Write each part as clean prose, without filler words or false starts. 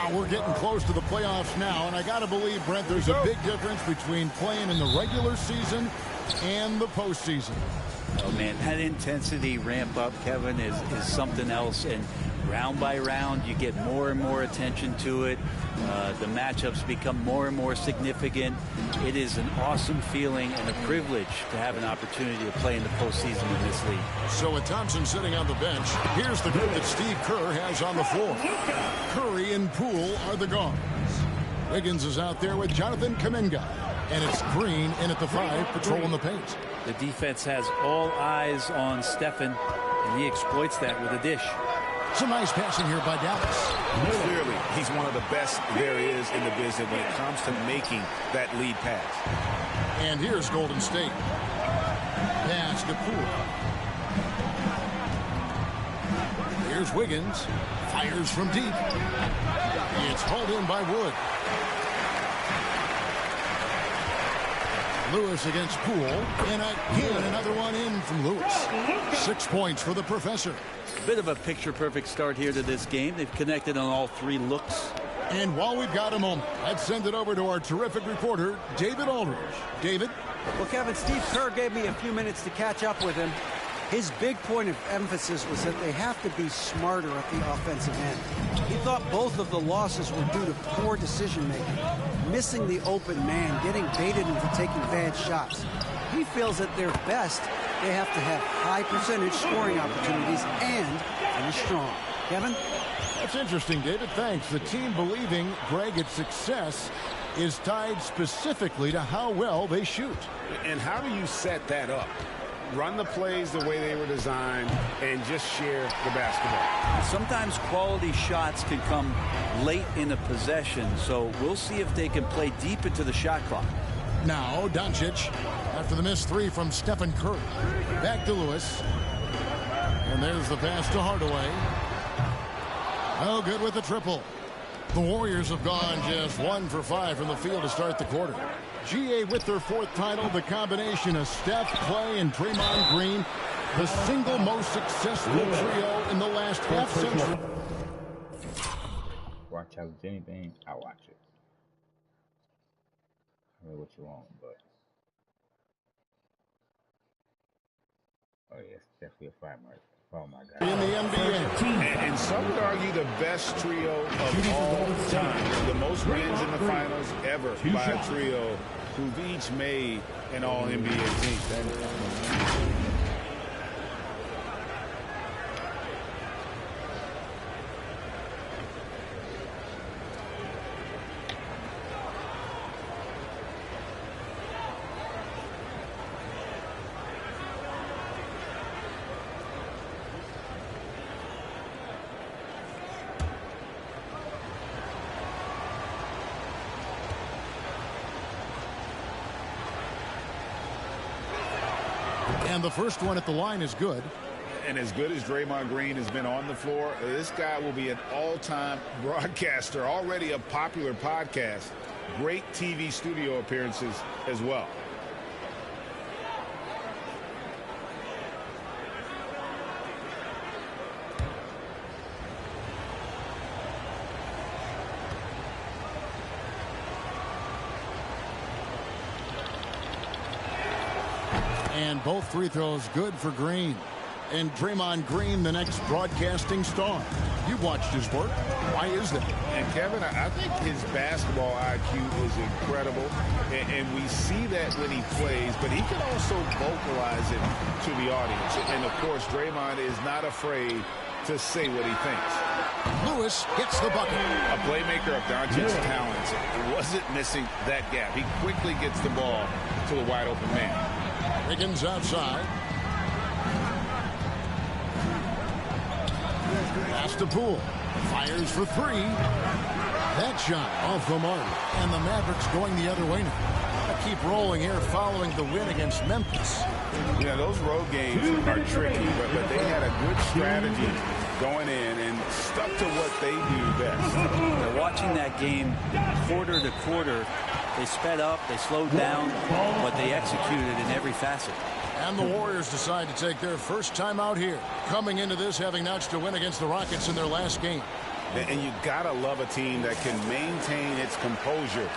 Well, we're getting close to the playoffs now, and I got to believe, Brent, there's a big difference between playing in the regular season and the postseason. Oh, man, that intensity ramp up, Kevin, is something else. And round by round, you get more and more attention to it. The matchups become more and more significant. It is an awesome feeling and a privilege to have an opportunity to play in the postseason in this league. So with Thompson sitting on the bench, here's the group that Steve Kerr has on the floor. Curry and Poole are the guards. Wiggins is out there with Jonathan Kuminga. And it's Green in at the 5, patrolling the paint. The defense has all eyes on Stephen, and he exploits that with a dish. Some nice passing here by Dallas. Clearly, he's one of the best there is in the business when it comes to making that lead pass. And here's Golden State. Pass to Poole. Here's Wiggins. Fires from deep. It's hauled in by Wood. Lewis against Poole, and again another one in from Lewis. 6 points for the professor. Bit of a picture-perfect start here to this game. They've connected on all 3 looks. And while we've got a moment, let's send it over to our terrific reporter, David Aldridge. David? Well, Kevin, Steve Kerr gave me a few minutes to catch up with him. His big point of emphasis was that they have to be smarter at the offensive end. He thought both of the losses were due to poor decision-making, missing the open man, getting baited into taking bad shots. He feels at their best, they have to have high percentage scoring opportunities and finish strong. Kevin? That's interesting, David. Thanks. The team believing, Greg, its success is tied specifically to how well they shoot. And how do you set that up? Run the plays the way they were designed and just share the basketball. Sometimes quality shots can come late in a possession, so we'll see if they can play deep into the shot clock. Now Doncic after the missed 3 from Stephen Curry. Back to Lewis. And there's the pass to Hardaway. Oh, good with the triple. The Warriors have gone just 1 for 5 from the field to start the quarter. GA with their 4th title, the combination of Steph, Clay, and Draymond Green, the single most successful trio in the last half century. Watch out anything, I watch it. I don't know what you want, but oh yes, definitely a fight mark. Oh my God. In the NBA. And some would argue the best trio of all time. The most wins in the finals ever by a trio who've each made an all-NBA team. And the first one at the line is good. And as good as Draymond Green has been on the floor, this guy will be an all-time broadcaster, already a popular podcast, great TV studio appearances as well. And both free throws good for Green. And Draymond Green, the next broadcasting star. You've watched his work. Why is that? And Kevin, I think his basketball IQ is incredible. And we see that when he plays, but he can also vocalize it to the audience. And of course, Draymond is not afraid to say what he thinks. Lewis gets the bucket. A playmaker of Doncic's talents wasn't missing that gap. He quickly gets the ball to the wide open man. Wiggins outside. Pass to Poole. Fires for 3. That shot off the mark. And the Mavericks going the other way now. Keep rolling here following the win against Memphis. Yeah, those road games are tricky, but they had a good strategy going in and stuck to what they do best. They're watching that game quarter to quarter. They sped up, they slowed down, but they executed in every facet. And the Warriors decide to take their first time out here, coming into this having notched a win against the Rockets in their last game. And you gotta love a team that can maintain its composure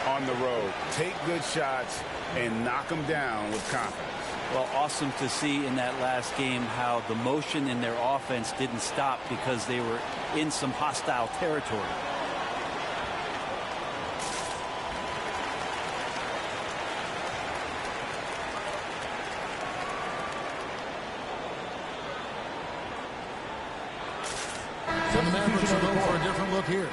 on the road, take good shots, and knock them down with confidence. Well, awesome to see in that last game how the motion in their offense didn't stop because they were in some hostile territory. So the Mavericks will go for a different look here.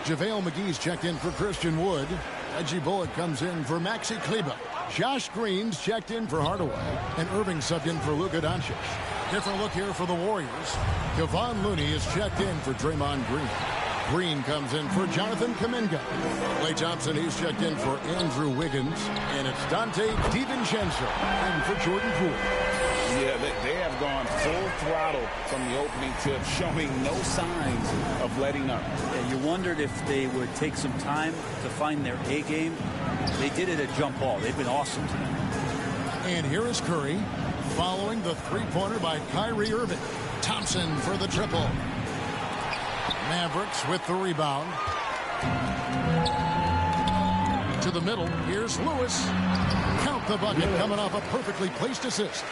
JaVale McGee's checked in for Christian Wood. Reggie Bullock comes in for Maxi Kleber. Josh Green's checked in for Hardaway. And Irving subbed in for Luka Doncic. Different look here for the Warriors. Kevon Looney is checked in for Draymond Green. Green comes in for Jonathan Kuminga. Klay Thompson, he's checked in for Andrew Wiggins. And it's Dante DiVincenzo in for Jordan Poole. Yeah, they have gone full throttle from the opening tip, showing no signs of letting up. Yeah, you wondered if they would take some time to find their A game. They did it at jump ball. They've been awesome tonight. And here is Curry following the three-pointer by Kyrie Irving. Thompson for the triple. Mavericks with the rebound. To the middle. Here's Lewis. Count the bucket coming off a perfectly placed assist.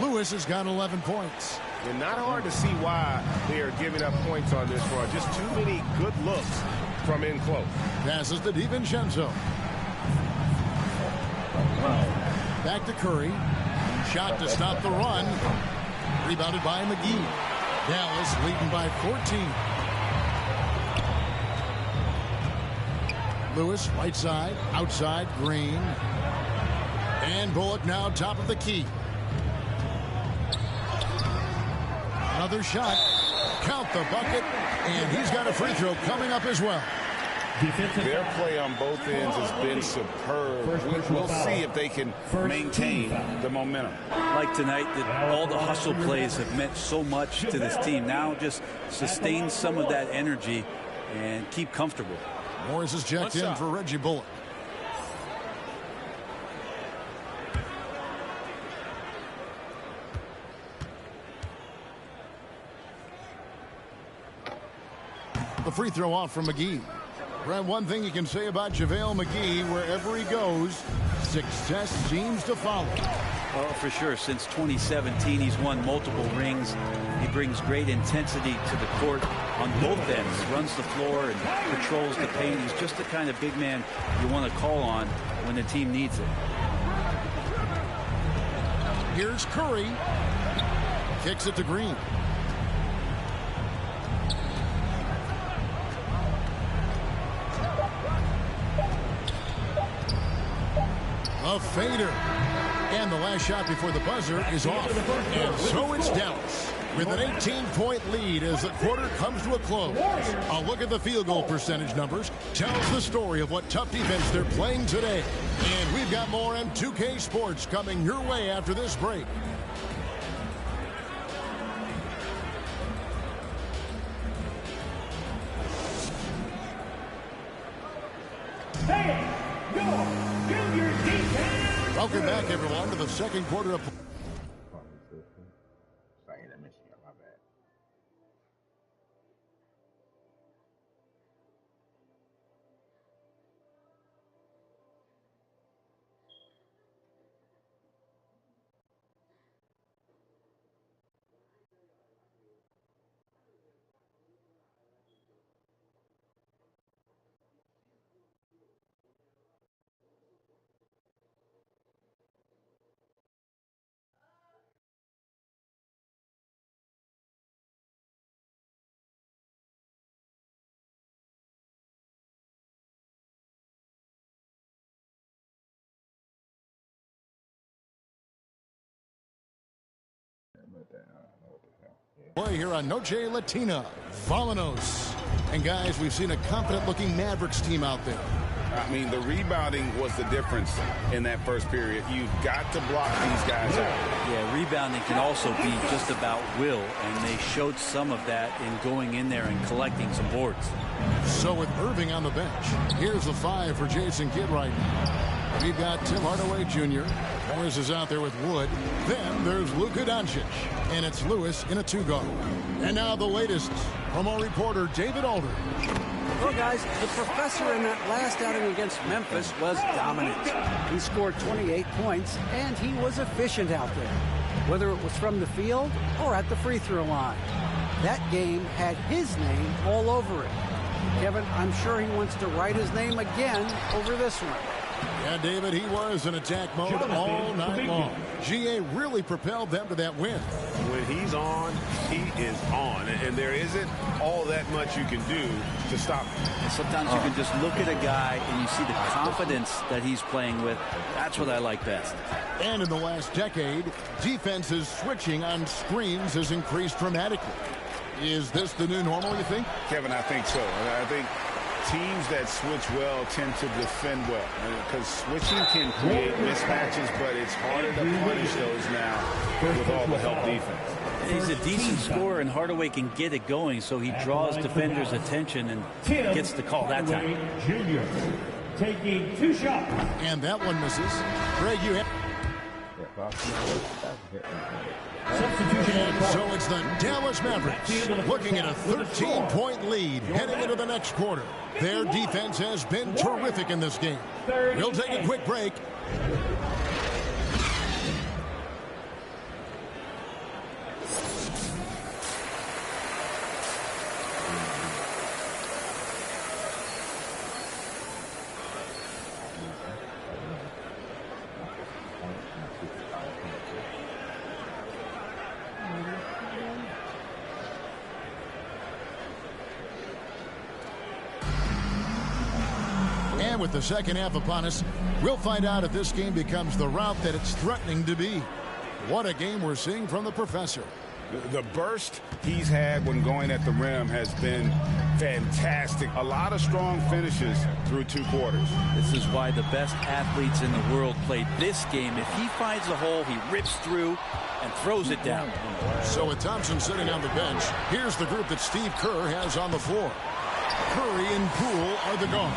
Lewis has got 11 points. And not hard to see why they are giving up points on this run. Just too many good looks from in close. Passes to DiVincenzo. Back to Curry. Shot to stop the run. Rebounded by McGee. Dallas leading by 14. Lewis, right side, outside, Green. And Bullock now top of the key. Another shot. Count the bucket. And he's got a free throw coming up as well. Their play on both ends has been superb. We'll see if they can maintain the momentum. Like tonight, that all the hustle plays have meant so much to this team. Now just sustain some of that energy and keep comfortable. Morris is checked in for Reggie Bullock. The free throw off from McGee. Brad, one thing you can say about JaVale McGee, wherever he goes, success seems to follow. Oh, for sure. Since 2017, he's won multiple rings. He brings great intensity to the court on both ends. Runs the floor and patrols the paint. He's just the kind of big man you want to call on when the team needs it. Here's Curry. Kicks it to Green. A fader. And the last shot before the buzzer is off. And so it's Dallas with an 18-point lead as the quarter comes to a close. A look at the field goal percentage numbers tells the story of what tough defense they're playing today. And we've got more on 2K Sports coming your way after this break. Welcome back, everyone, to the second quarter of... Sorry, I missed you. My bad. Play here on Noche Latina, Vamanos. And guys, we've seen a confident-looking Mavericks team out there. I mean, the rebounding was the difference in that first period. You've got to block these guys out. Yeah, rebounding can also be just about will, and they showed some of that in going in there and collecting some boards. So with Irving on the bench, here's the 5 for Jason Kidd right now. We've got Tim Hardaway Jr., Morris is out there with Wood. Then there's Luka Doncic. And it's Lewis in a 2-guard. And now the latest from our reporter, David Alder. Well, guys, the professor in that last outing against Memphis was dominant. He scored 28 points, and he was efficient out there, whether it was from the field or at the free throw line. That game had his name all over it. Kevin, I'm sure he wants to write his name again over this one. Yeah, David, he was in attack mode all night long. GA really propelled them to that win. When he's on, he is on. And there isn't all that much you can do to stop him. And sometimes you can just look at a guy and you see the confidence that he's playing with. That's what I like best. And in the last decade, defenses switching on screens has increased dramatically. Is this the new normal, you think? Kevin, I think so. I think teams that switch well tend to defend well, because switching can create mismatches, but it's harder to punish those now with all the help defense. And he's a decent scorer, and Hardaway can get it going, so he draws defenders' attention and gets the call that time. Jr. taking 2 shots. And that one misses. Greg, you have... Substitution. So it's the Dallas Mavericks looking at a 13-point lead heading into the next quarter. Their defense has been terrific in this game. We'll take a quick break. And with the second half upon us, we'll find out if this game becomes the rout that it's threatening to be. What a game we're seeing from the professor. The burst he's had when going at the rim has been fantastic. A lot of strong finishes through 2 quarters. This is why the best athletes in the world play this game. If he finds a hole, he rips through and throws it down. So with Thompson sitting on the bench, here's the group that Steve Kerr has on the floor. Curry and Poole are the guards.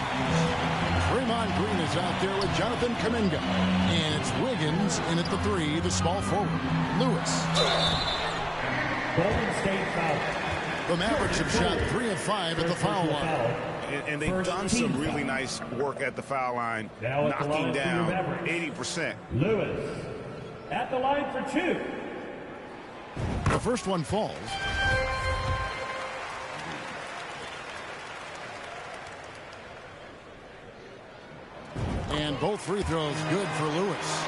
Draymond Green is out there with Jonathan Kuminga. And it's Wiggins in at the 3, the small forward. Lewis. Golden State foul. The Mavericks have shot 3 of 5 at the foul line. And they've done some really nice work at the foul line, knocking down 80%. Lewis at the line for 2. The first one falls. And both free throws good for Lewis.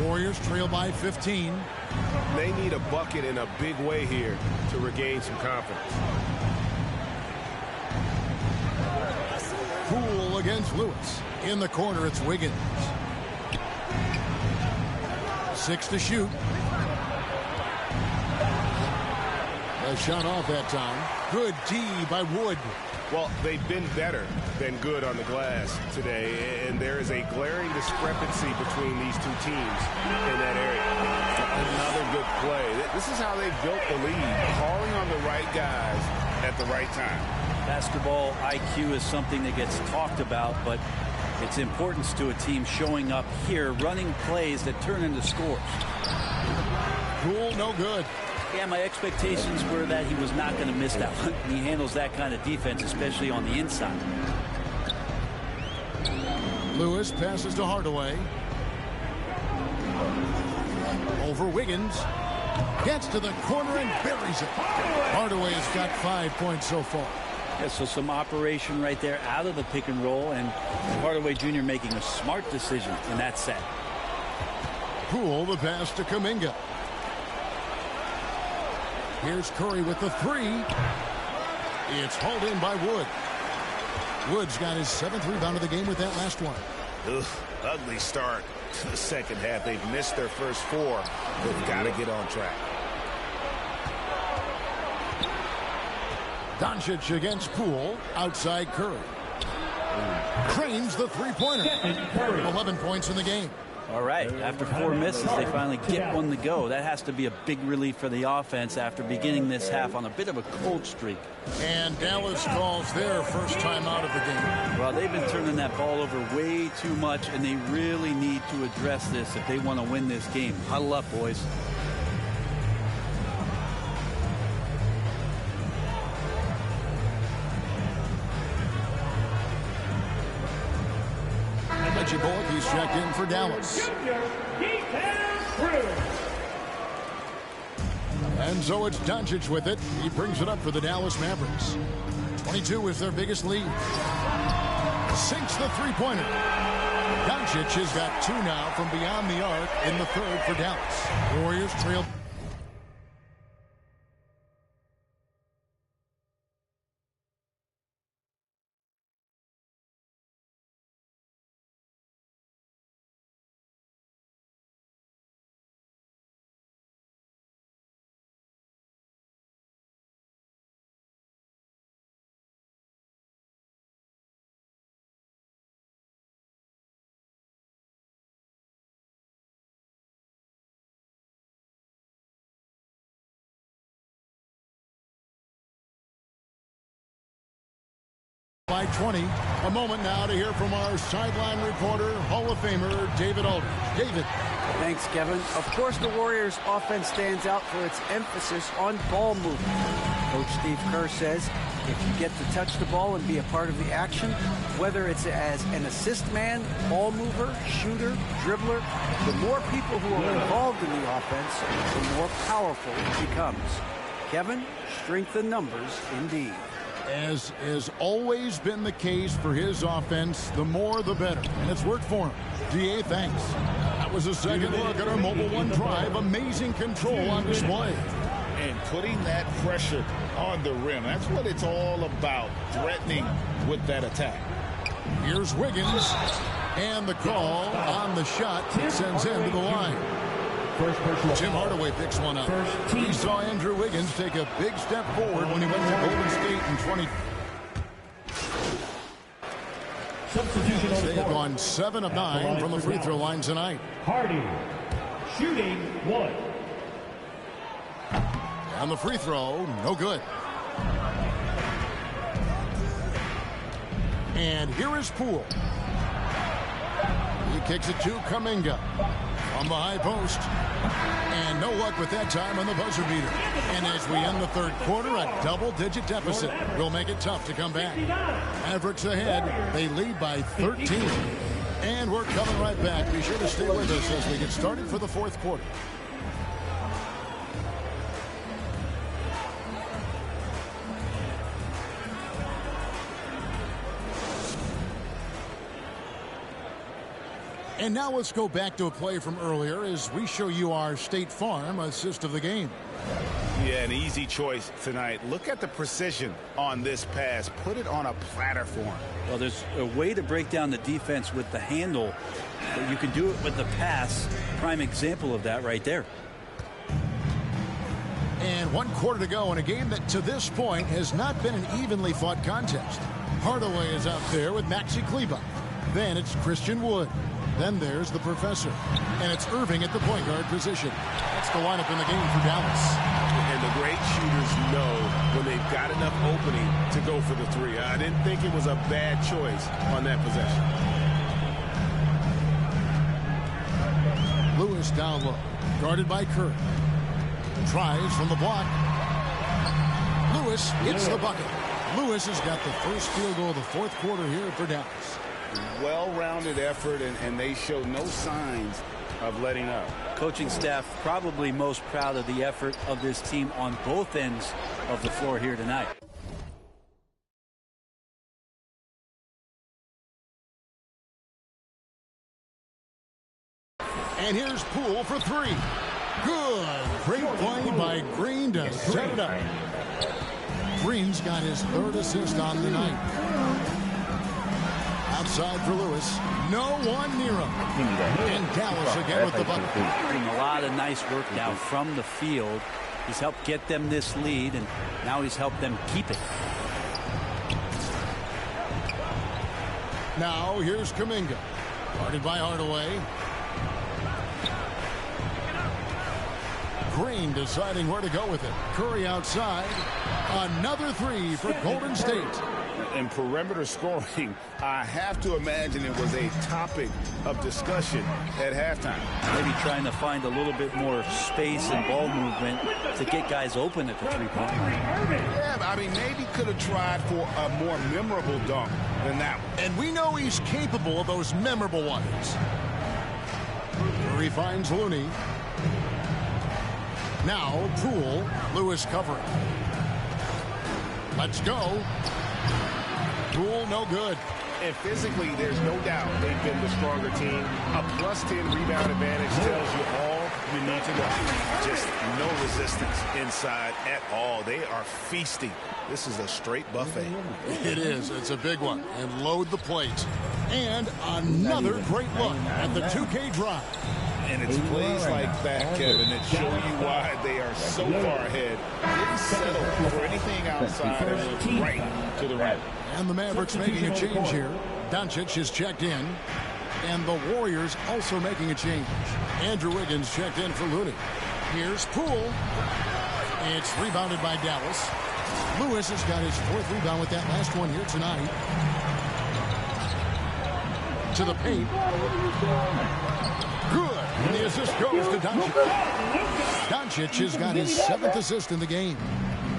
Warriors trail by 15. They need a bucket in a big way here to regain some confidence. Poole against Lewis. In the corner, it's Wiggins. 6 to shoot. A shot off that time. Good D by Wood. Well, they've been better than good on the glass today, and there is a glaring discrepancy between these 2 teams in that area. Another good play. This is how they built the lead, calling on the right guys at the right time. Basketball IQ is something that gets talked about, but its importance to a team showing up here, running plays that turn into scores. Poole, no good. Yeah, my expectations were that he was not going to miss that one. He handles that kind of defense, especially on the inside. Lewis passes to Hardaway. Over Wiggins. Gets to the corner and buries it. Hardaway has got 5 points so far. Yeah, so some operation right there out of the pick and roll, and Hardaway Jr. making a smart decision in that set. Poole, the pass to Kuminga. Here's Curry with the 3. It's hauled in by Wood. Wood's got his 7th rebound of the game with that last one. Ugh, ugly start to the second half. They've missed their first 4. They've got to get on track. Doncic against Poole. Outside Curry. Cranes the 3-pointer. 11 points in the game. All right, after 4 misses, they finally get one to go. That has to be a big relief for the offense after beginning this half on a bit of a cold streak. And Dallas calls their first time out of the game. Well, they've been turning that ball over way too much, and they really need to address this if they want to win this game. Huddle up, boys. Reggie Bullock, he's checked in for Dallas. And so it's Doncic with it. He brings it up for the Dallas Mavericks. 22 is their biggest lead. Sinks the three-pointer. Doncic has got 2 now from beyond the arc in the third for Dallas. The Warriors trail. By 20. A moment now to hear from our sideline reporter, Hall of Famer David Aldridge. David. Thanks, Kevin. Of course, the Warriors' offense stands out for its emphasis on ball movement. Coach Steve Kerr says if you get to touch the ball and be a part of the action, whether it's as an assist man, ball mover, shooter, dribbler, the more people who are involved in the offense, the more powerful it becomes. Kevin, strength in numbers indeed. As has always been the case for his offense, the more the better. And it's worked for him. DA, thanks. That was a second look at our Mobile One drive. Amazing control on display. And putting that pressure on the rim. That's what it's all about, threatening with that attack. Here's Wiggins. And the call on the shot sends him to the line. Tim Hardaway picks one up. He saw Andrew Wiggins take a big step forward when he went to Golden State in 20. They have gone 7 of 9 from the free throw line tonight. Hardy, shooting 1. And the free throw, no good. And here is Poole. He kicks it to Kuminga. On the high post. And no luck with that time on the buzzer beater. And as we end the third quarter, a double-digit deficit will make it tough to come back. Mavericks ahead. They lead by 13. And we're coming right back. Be sure to stay with us as we get started for the fourth quarter. And now let's go back to a play from earlier as we show you our State Farm assist of the game. Yeah, an easy choice tonight. Look at the precision on this pass. Put it on a platter for him. Well, there's a way to break down the defense with the handle, but you can do it with the pass. Prime example of that right there. And 1 quarter to go in a game that to this point has not been an evenly fought contest. Hardaway is out there with Maxi Kleber. Then it's Christian Wood. Then there's the professor. And it's Irving at the point guard position. That's the lineup in the game for Dallas. And the great shooters know when they've got enough opening to go for the three. I didn't think it was a bad choice on that possession. Lewis down low. Guarded by Kerr. Tries from the block. Lewis gets the bucket. Lewis has got the first field goal of the fourth quarter here for Dallas. Well-rounded effort, and they show no signs of letting up. Coaching staff probably most proud of the effort of this team on both ends of the floor here tonight. And here's Poole for 3. Good. Great play by Green to set it up. Green's got his 3rd assist on the night. Outside for Lewis. No one near him. And Dallas again with the bucket. Doing a lot of nice work now from the field. He's helped get them this lead, and now he's helped them keep it. Now here's Kuminga. Guarded by Hardaway. Green deciding where to go with it. Curry outside. Another three for Golden State. And perimeter scoring, I have to imagine it was a topic of discussion at halftime. Maybe trying to find a little bit more space and ball movement to get guys open at the three-point line. Yeah, I mean, maybe could have tried for a more memorable dunk than that one. And we know he's capable of those memorable ones. Curry finds Looney. Now Poole. Lewis covering. Let's go. Poole no good. And physically, there's no doubt they've been the stronger team. A +10 rebound advantage tells you all you need to know. Just no resistance inside at all. They are feasting. This is a straight buffet. It is. It's a big one. And load the plate. And another great look at the 2K drive. And it's plays like that, Kevin, that show you why they are so far ahead. Didn't settle for anything outside and look right to the right. And the Mavericks making a change here. Doncic is checked in. And the Warriors also making a change. Andrew Wiggins checked in for Looney. Here's Poole. It's rebounded by Dallas. Lewis has got his 4th rebound with that last one here tonight. To the paint. Good. And the assist goes to Doncic. Doncic has got his 7th assist in the game.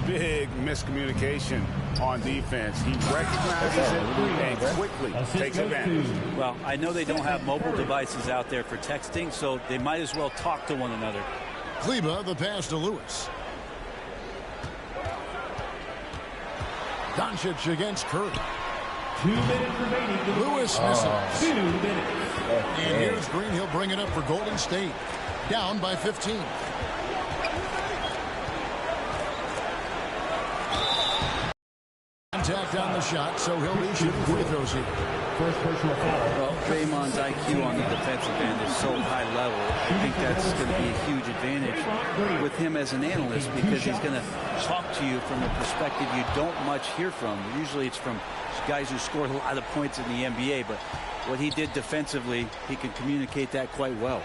Big miscommunication on defense. He recognizes it and quickly takes advantage. Well, I know they don't have mobile devices out there for texting, so they might as well talk to one another. Kleba, the pass to Lewis. Doncic against Curry. 2 minutes remaining. Lewis misses. 2 minutes. And here's Green. He'll bring it up for Golden State. Down by 15. Contact on the shot, so he'll be shooting free throws here. First personal foul. Well, Draymond's IQ on the defensive end is so high level. I think that's going to be a huge advantage with him as an analyst because he's going to talk to you from a perspective you don't much hear from. Usually it's from guys who scored a lot of points in the NBA, but what he did defensively, he can communicate that quite well.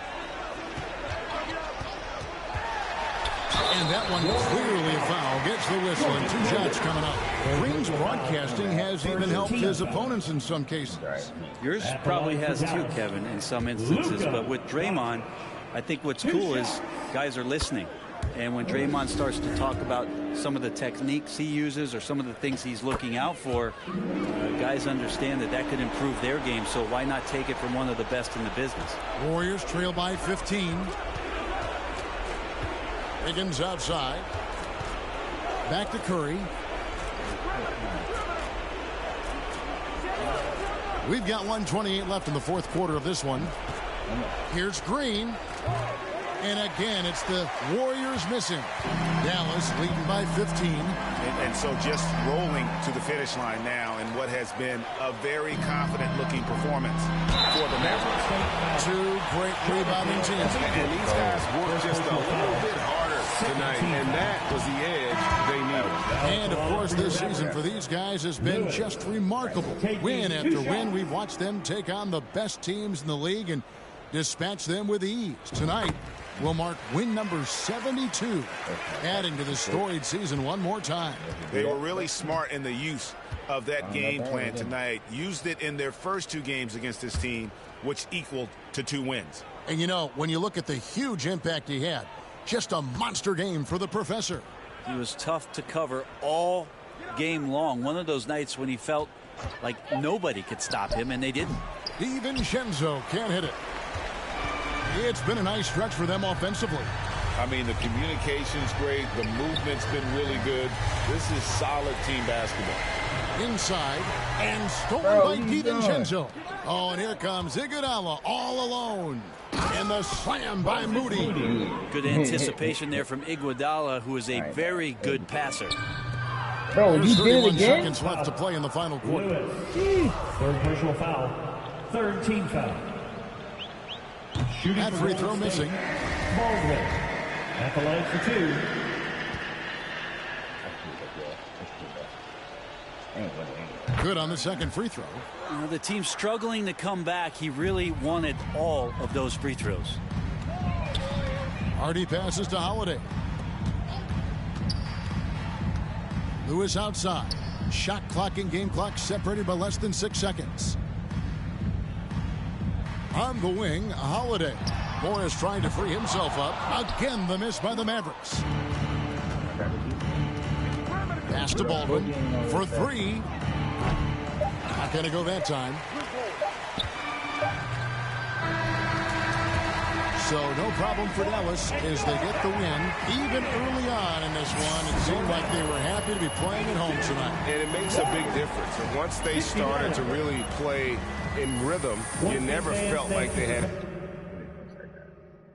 And that one clearly a foul. Gets the whistle and 2 shots coming up. Green's broadcasting has even helped his opponents in some cases. Yours probably has too, Kevin, in some instances. But with Draymond, I think what's cool is guys are listening. And when Draymond starts to talk about some of the techniques he uses or some of the things he's looking out for, guys understand that that could improve their game. So why not take it from one of the best in the business? Warriors trail by 15. Higgins outside. Back to Curry. We've got 1:28 left in the 4th quarter of this one. Here's Green. And again, it's the Warriors missing. Dallas leading by 15. And so just rolling to the finish line now in what has been a very confident-looking performance for the Mavericks. 2 great rebounding teams. And these guys worked just a little bit harder tonight, and that was the edge they needed. And, of course, this season for these guys has been just remarkable. Win after win, we've watched them take on the best teams in the league and dispatch them with ease. Tonight will mark win number 72, adding to the storied season one more time. They were really smart in the use of that game plan tonight. Used it in their first 2 games against this team, which equaled to 2 wins. And, you know, when you look at the huge impact he had, just a monster game for the professor. He was tough to cover all game long. One of those nights when he felt like nobody could stop him, and they didn't. DiVincenzo can't hit it. It's been a nice stretch for them offensively. I mean, the communication's great. The movement's been really good. This is solid team basketball. Inside and stolen by DiVincenzo. Oh, and here comes Iguodala all alone. And the slam by Moody. Good anticipation there from Iguodala, who is a very good passer. Bro, There's he did it 31 again? seconds left to play in the final quarter. Lewis. 3rd personal foul. 3rd team foul. Shooting That for free Golden throw State, missing. Baldwin. At the line for 2. Good on the second free throw. The team's struggling to come back. He really wanted all of those free throws. Hardy passes to Holiday. Lewis outside. Shot clock and game clock separated by less than 6 seconds. On the wing, Holiday. Morris trying to free himself up. Again, the miss by the Mavericks. Pass to Baldwin for three. Not going to go that time. So no problem for Dallas as they get the win. Even early on in this one, it seemed like they were happy to be playing at home tonight. And it makes a big difference. And once they started to really play in rhythm, you never felt like they had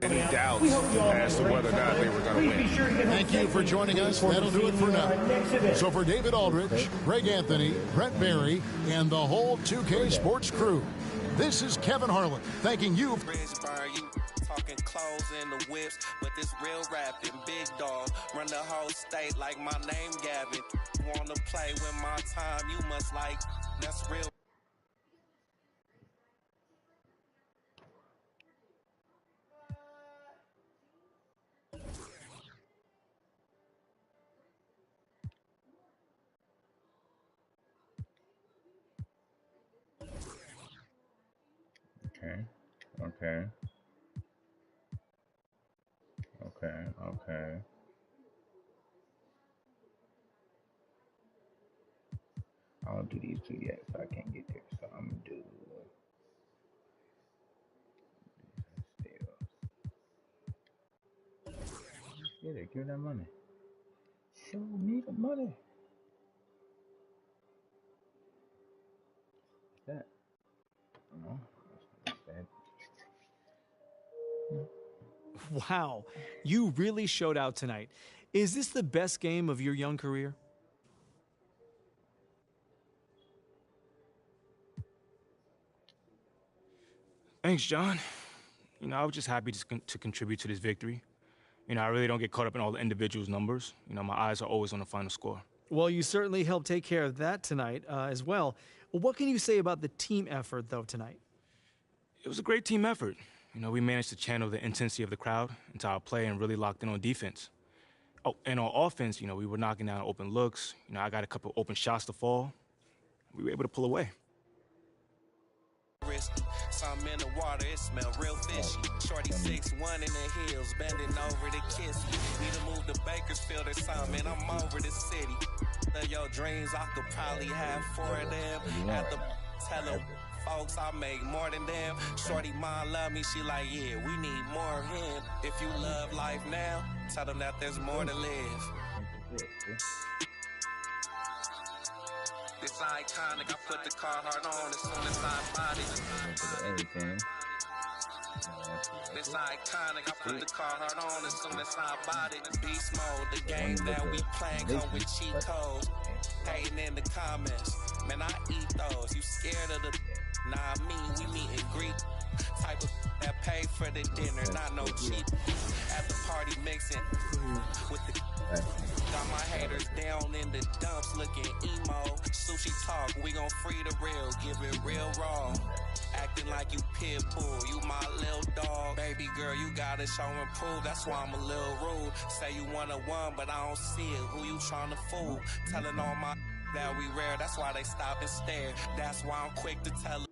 any doubts as to whether or not they were going to win. Thank you for joining us. That'll do it for now. So for David Aldridge, Greg Anthony, Brent Barry, and the whole 2K Sports crew, this is Kevin Harlan thanking you. Talking clothes and the whips, but this real rapping, big dog, run the whole state like my name Gavin. You wanna play with my time, you must like, that's real. Okay. I don't do these two yet, so I can't get there. So I'm gonna do Get it, give that money. Show me the money. What's that? No, that's bad. Wow, you really showed out tonight. Is this the best game of your young career? Thanks, John. I was just happy to contribute to this victory. I really don't get caught up in all the individuals' numbers. My eyes are always on the final score. Well, you certainly helped take care of that tonight as well. What can you say about the team effort, though, tonight? It was a great team effort. We managed to channel the intensity of the crowd into our play and really locked in on defense. Oh, and on offense, we were knocking down open looks. I got a couple open shots to fall. We were able to pull away. Something in the water, it smell real fishy. Shorty 6'1" in the hills, bending over to kiss me. Need to move to Bakersfield or something, I'm over the city. Your dreams, I could probably have 4 of them. At the tell them folks I make more than them. Shorty mom love me, she like, yeah, we need more of him. If you love life now, tell them that there's more to live. It's iconic, I put the Carhartt on as soon as I bought it. It's iconic, I put the Carhartt on as soon as I bought it. Beast mode, the game that we playing come with cheat codes. Hating in the comments, man, I eat those. You scared of the nah, me, we meet and greet. Type of that pay for the dinner, not no cheap. At the party mixing with the got my haters down in the dumps looking emo. Sushi talk, we gon' free the real, give it real raw. Acting like you pit bull, you my little dog. Baby girl, you gotta show and prove, that's why I'm a little rude. Say you wanna one, but I don't see it, who you tryna fool? Telling all my that we rare, that's why they stop and stare. That's why I'm quick to tell